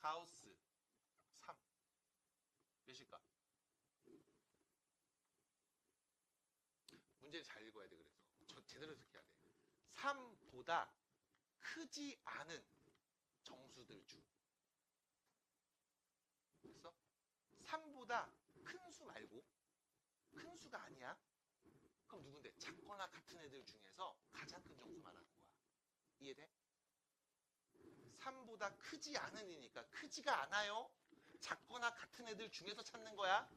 가우스 3 몇일까? 문제를 잘 읽어야 돼. 그래서 제대로 해석해야 돼. 3보다 크지 않은 정수들 중. 그래서 3보다 큰 수 말고 큰 수가 아니야? 그럼 누군데? 작거나 같은 애들 중에서 가장 큰 정수 말하는 거야. 이해돼? 3보다 크지 않은 이니까 크지가 않아요. 작거나 같은 애들 중에서 찾는 거야.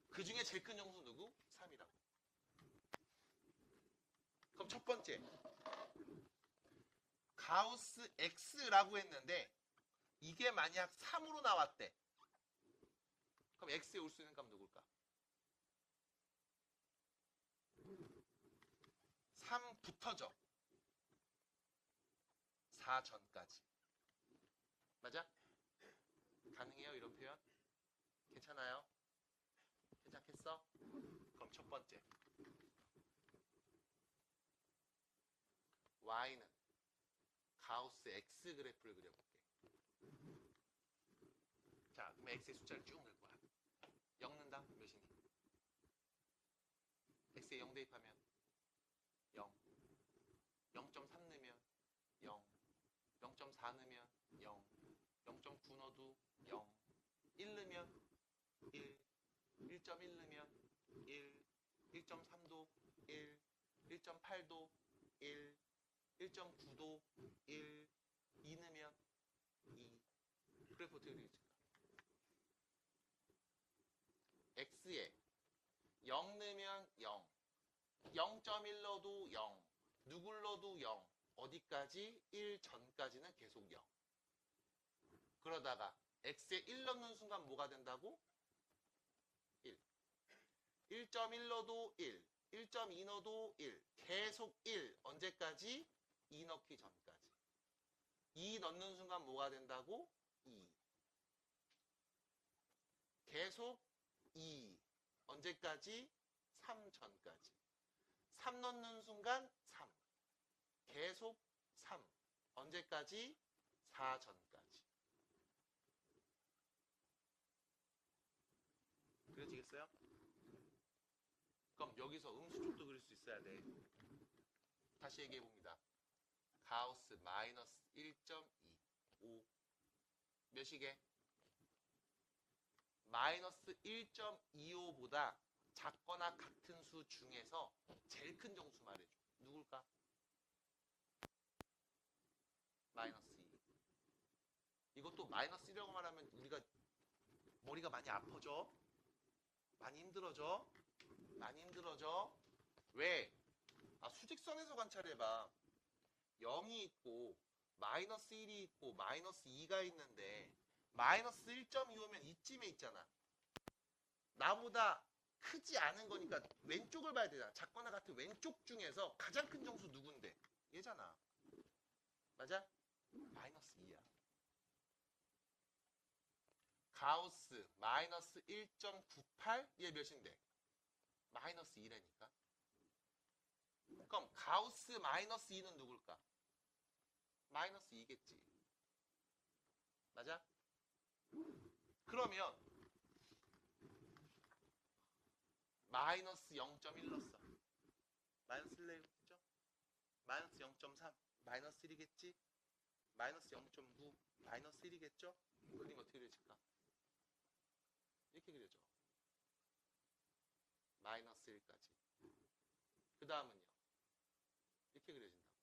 그 중에 제일 큰 정수 누구? 3이라고. 그럼 첫 번째 가우스 X라고 했는데 이게 만약 3으로 나왔대. 그럼 X에 올 수 있는 값 누굴까? 3부터죠. 4 전까지. 맞아? 가능해요? 이런 표현? 괜찮아요? 괜찮겠어? 그럼 첫 번째 Y는 가우스 X 그래프를 그려볼게. 자, 그럼 X의 숫자를 쭉 넣을 거야. 0 넣는다? 몇이니? X에 0 대입하면 0. 0.3 넣으면 0. 0.4 넣으면 0. 0.9 넣어도 0. 1 넣으면 1. 1.1 넣으면 1. 1.3도 1. 1.8도 1. 1.9도 1. 2 넣으면 2. 그래프 어떻게 되겠습니까? X에 0 넣으면 0. 0.1 넣어도 0. 누굴 넣어도 0. 어디까지? 1 전까지는 계속 0. 그러다가 X에 1 넣는 순간 뭐가 된다고? 1. 1.1 넣어도 1. 1.2 넣어도 1. 계속 1. 언제까지? 2 넣기 전까지. 2 넣는 순간 뭐가 된다고? 2. 계속 2. 언제까지? 3 전까지. 3 넣는 순간 3. 계속 3. 언제까지? 4 전까지. 그려지겠어요? 그럼 여기서 음수축도 그릴 수 있어야 돼. 다시 얘기해 봅니다. 가우스 마이너스 1.2 5 몇이게? 마이너스 1.25보다 작거나 같은 수 중에서 제일 큰 정수 말해줘. 누굴까? 마이너스 2. 이것도 마이너스 1이라고 말하면 우리가 머리가 많이 아파져. 많이 힘들어져. 많이 힘들어져. 왜? 수직선에서 관찰해봐. 0이 있고 마이너스 1이 있고 마이너스 2가 있는데 마이너스 1.25면 이쯤에 있잖아. 나보다 크지 않은 거니까 왼쪽을 봐야 되잖아. 작거나 같은 왼쪽 중에서 가장 큰 정수 누군데? 얘잖아. 맞아? 마이너스 2야. 가우스 마이너스 1.98? 얘 몇인데? 마이너스 2라니까. 그럼 가우스 마이너스 2는 누굴까? 마이너스 2겠지. 맞아? 그러면 마이너스 0.1 넣었어. 마이너스 1 내겠죠? 마이너스 0.3 마이너스 1이겠지? 마이너스 0.9 마이너스 1이겠죠? 그림 어떻게 그려질까? 이렇게 그려져. 마이너스 1까지. 그 다음은요. 이렇게 그려진다고.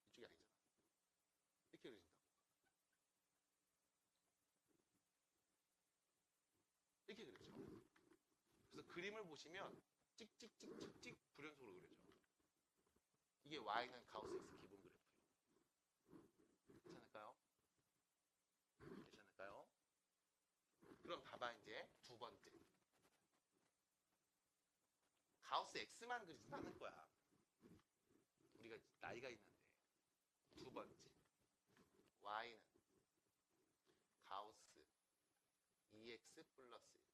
이쪽이 아니잖아. 이렇게 그려진다고. 이렇게 그려져. 그래서 그림을 보시면 찍찍찍찍찍 불연속으로 그려져. 이게 Y는 가우스 X 기본 그래프예요. 괜찮을까요? 괜찮을까요? 그럼 봐봐 이제 두 번째. 가우스 X만 그리지 않을 거야. 우리가 나이가 있는데. 두 번째. Y는 가우스 EX 플러스 1.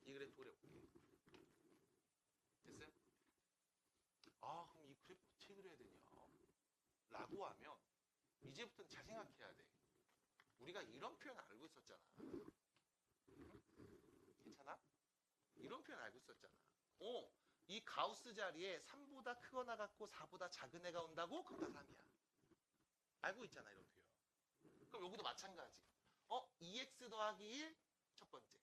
이 그래프 그려볼게. 됐어요? 그럼 이 그래프 어떻게 그려야 되냐? 라고 하면 이제부터는 잘 생각해야 돼. 우리가 이런 표현 알고 있었잖아. 괜찮아? 이런 표현 알고 있었잖아. 이 가우스 자리에 3보다 크거나 같고 4보다 작은 애가 온다고? 그럼 다 3이야. 알고 있잖아, 이런 표현. 그럼 여기도 마찬가지. 2x 더하기 1, 첫 번째.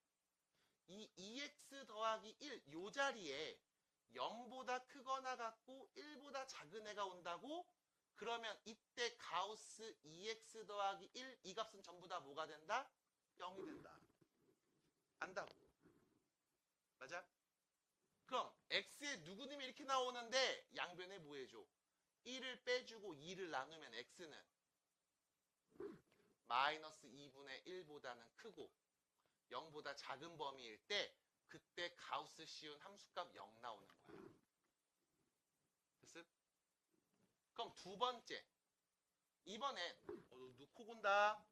이 2x 더하기 1, 요 자리에 0보다 크거나 같고 1보다 작은 애가 온다고? 그러면 이때 가우스 2x 더하기 1, 이 값은 전부 다 뭐가 된다? 0이 된다. 안다고. 맞아? 그럼 x의 누구님이 이렇게 나오는데 양변에 뭐 해줘? 1을 빼주고 2를 나누면 x는 마이너스 2분의 1보다는 크고 0보다 작은 범위일 때 그때 가우스 씌운 함수값 0 나오는 거야. 됐음? 그럼 두 번째. 이번엔 놓고 본다.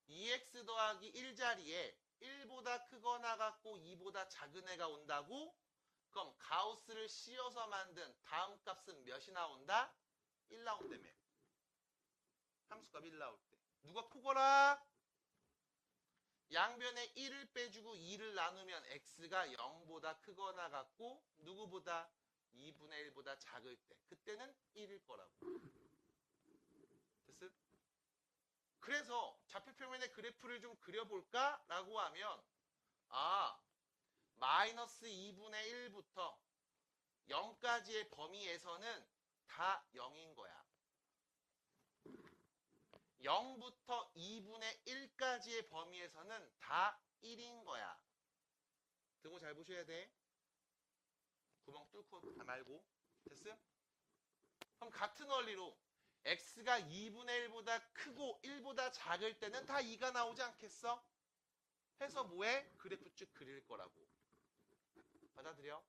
2x 더하기 1 자리에 1보다 크거나 같고 2보다 작은 애가 온다고? 그럼 가우스를 씌워서 만든 다음 값은 몇이 나온다? 1 나온다며. 함수값 1 나올 때. 누가 크거라? 양변에 1을 빼주고 2를 나누면 x가 0보다 크거나 같고 누구보다? 2분의 1보다 작을 때. 그때는 1일 거라고. 됐음? 그래서 좌표평면의 그래프를 좀 그려볼까? 라고 하면 마이너스 2분의 1부터 0까지의 범위에서는 다 0인 거야. 0부터 2분의 1까지의 범위에서는 다 1인 거야. 등호 잘 보셔야 돼. 구멍 뚫고 말고. 됐음? 그럼 같은 원리로 x가 2분의 1보다 크고 1보다 작을 때는 다 2가 나오지 않겠어? 해서 뭐해? 그래프 쭉 그릴 거라고. 받아들여?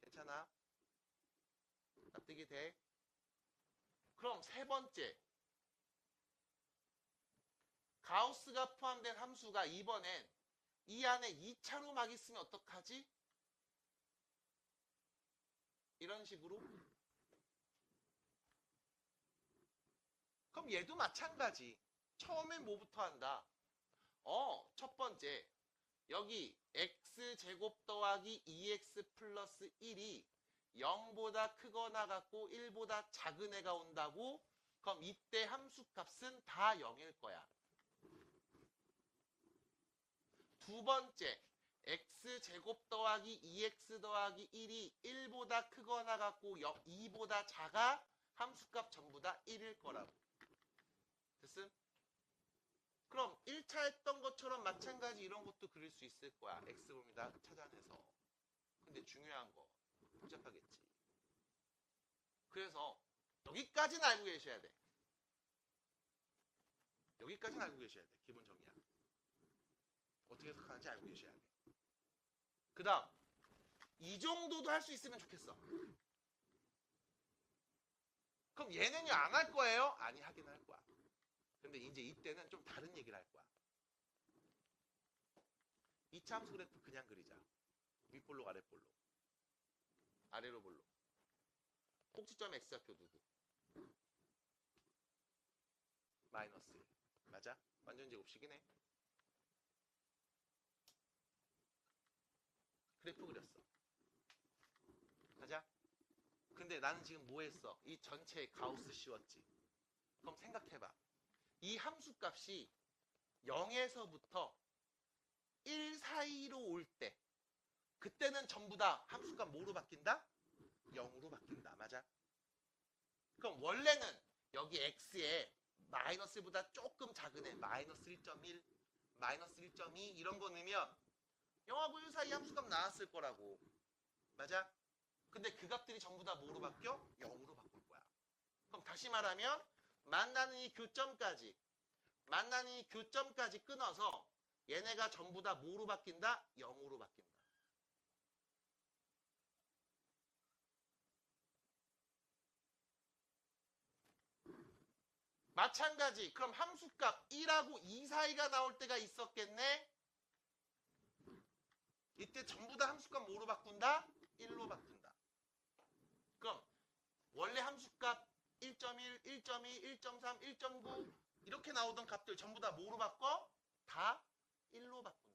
괜찮아? 납득이 돼? 그럼 세 번째. 가우스가 포함된 함수가 이번엔 이 안에 2차로 막 있으면 어떡하지? 이런 식으로. 그럼 얘도 마찬가지. 처음엔 뭐부터 한다? 첫 번째. 여기 x제곱 더하기 2x 플러스 1이 0보다 크거나 같고 1보다 작은 애가 온다고? 그럼 이때 함수값은 다 0일 거야. 두 번째, x제곱 더하기 2x 더하기 1이 1보다 크거나 같고 2보다 작아? 함수값 전부 다 1일 거라고. 됐음? 그럼 1차 했던 것처럼 마찬가지 이런 것도 그릴 수 있을 거야. x범위다 찾아내서. 근데 중요한 거 복잡하겠지. 그래서 여기까지는 알고 계셔야 돼. 여기까지는 알고 계셔야 돼. 기본 정의야. 어떻게 해석하는지 알고 계셔야 돼. 그 다음 이 정도도 할 수 있으면 좋겠어. 그럼 얘는요 안 할 거예요? 아니 하긴 할 거야. 근데 이제 이때는 좀 다른 얘기를 할 거야. 2차 함수 그래프 그냥 그리자. 윗볼록 아랫볼록. 아래로 볼록. 꼭지점 x좌표 누구? 마이너스 1. 맞아? 완전 제곱식이네. 그래프 그렸어. 맞아? 근데 나는 지금 뭐 했어? 이 전체에 가우스 씌웠지. 그럼 생각해봐. 이 함수값이 0에서부터 1 사이로 올 때 그때는 전부 다 함수값 뭐로 바뀐다? 0으로 바뀐다. 맞아? 그럼 원래는 여기 x에 마이너스 1보다 조금 작은 애 마이너스 1.1, 마이너스 1.2 이런 거 넣으면 0하고 1 사이 함수값 나왔을 거라고. 맞아? 근데 그 값들이 전부 다 뭐로 바뀌어? 0으로 바꿀 거야. 그럼 다시 말하면 만나는 이 교점까지 끊어서 얘네가 전부 다 뭐로 바뀐다? 0으로 바뀐다. 마찬가지. 그럼 함수값 1하고 2 사이가 나올 때가 있었겠네? 이때 전부 다 함수값 뭐로 바꾼다? 1로 바꾼다. 그럼 원래 함수값 1.1, 1.2, 1.3, 1.9 이렇게 나오던 값들 전부 다 뭐로 바꿔? 다 1로 바꾼다.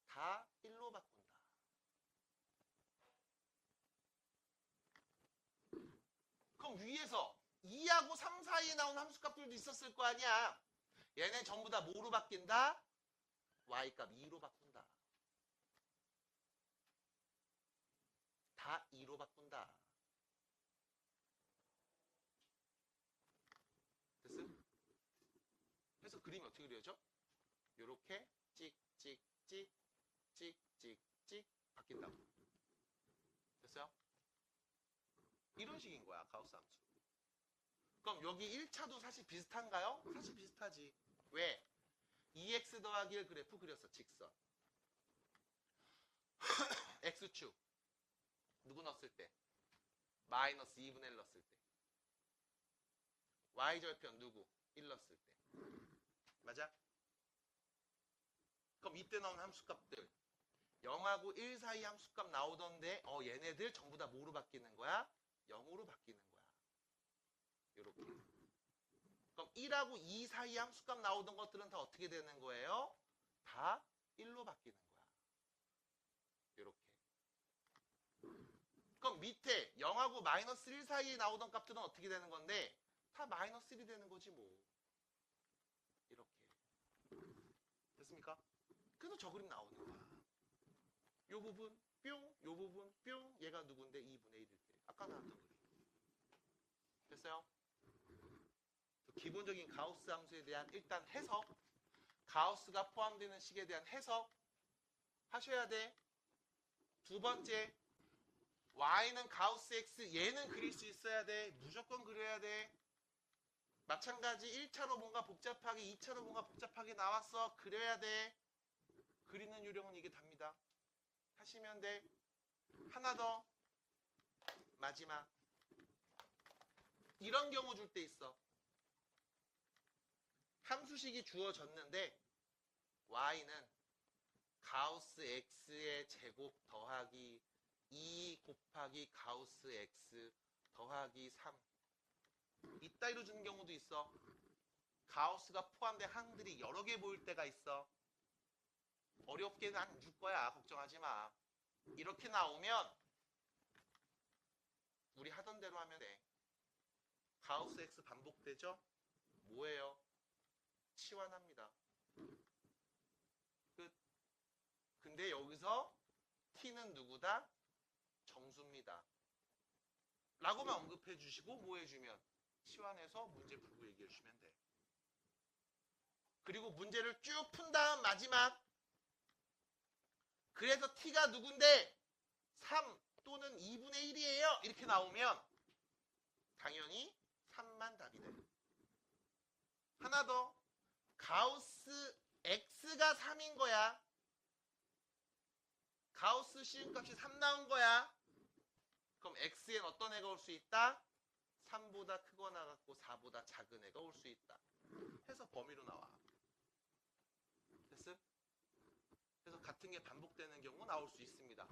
다 1로 바꾼다. 그럼 위에서 2하고 3 사이에 나온 함수값들도 있었을 거 아니야. 얘네 전부 다 뭐로 바뀐다? y값 2로 바꾼다. 다 2로 바꾼다. 됐음? 그래서 그림이 어떻게 그려져? 요렇게 찍찍찍 찍찍찍 바뀐다고. 됐어요? 이런 식인 거야, 가우스 함수. 그럼 여기 1차도 사실 비슷한가요? 사실 비슷하지. 왜? 2x 더하기 1 그래프 그렸어, 직선. x축. 누구 넣었을 때? 마이너스 2분의 1 넣었을 때. y절편 누구? 1 넣었을 때. 맞아? 그럼 이때 나온 함수값들 0하고 1 사이 함수값 나오던데 얘네들 전부 다 뭐로 바뀌는 거야? 0으로 바뀌는 거야. 요렇게. 그럼 1하고 2 사이 함수값 나오던 것들은 다 어떻게 되는 거예요? 다 1로 바뀌는 거야. 요렇게. 그럼 밑에 0하고 마이너스 1 사이에 나오던 값들은 어떻게 되는 건데? 다 마이너스 1이 되는 거지 뭐. 이렇게. 됐습니까? 그래서 저 그림 나오는 거야. 요 부분 뿅, 요 부분 뿅, 얘가 누군데? 2분의 1일 때. 아까 나왔던 그림. 됐어요? 기본적인 가우스 함수에 대한 일단 해석, 가우스가 포함되는 식에 대한 해석 하셔야 돼. 두 번째, y는 가우스 x, 얘는 그릴 수 있어야 돼. 무조건 그려야 돼. 마찬가지 1차로 뭔가 복잡하게, 2차로 뭔가 복잡하게 나왔어. 그려야 돼. 그리는 요령은 이게 답니다. 하시면 돼. 하나 더. 마지막. 이런 경우 줄 때 있어. 함수식이 주어졌는데 y는 가우스 x의 제곱 더하기 2 곱하기 가우스 x 더하기 3 이따위로 주는 경우도 있어. 가우스가 포함된 항들이 여러 개 보일 때가 있어. 어렵게는 안 줄 거야. 걱정하지 마. 이렇게 나오면 우리 하던 대로 하면 돼. 가우스 x 반복되죠? 뭐예요? 치환합니다. 끝. 근데 여기서 t는 누구다? 정수입니다. 라고만 언급해 주시고 뭐 해주면 치환해서 문제 풀고 얘기해 주시면 돼. 그리고 문제를 쭉 푼 다음 마지막 그래서 t가 누군데 3 또는 2분의 1이에요. 이렇게 나오면 당연히 3만 답이 돼. 하나 더. 가우스 x가 3인 거야. 가우스 시음값이 3 나온 거야. 그럼 x엔 어떤 애가 올 수 있다? 3보다 크거나 같고 4보다 작은 애가 올 수 있다. 해서 범위로 나와. 됐음? 그래서 같은 게 반복되는 경우 나올 수 있습니다.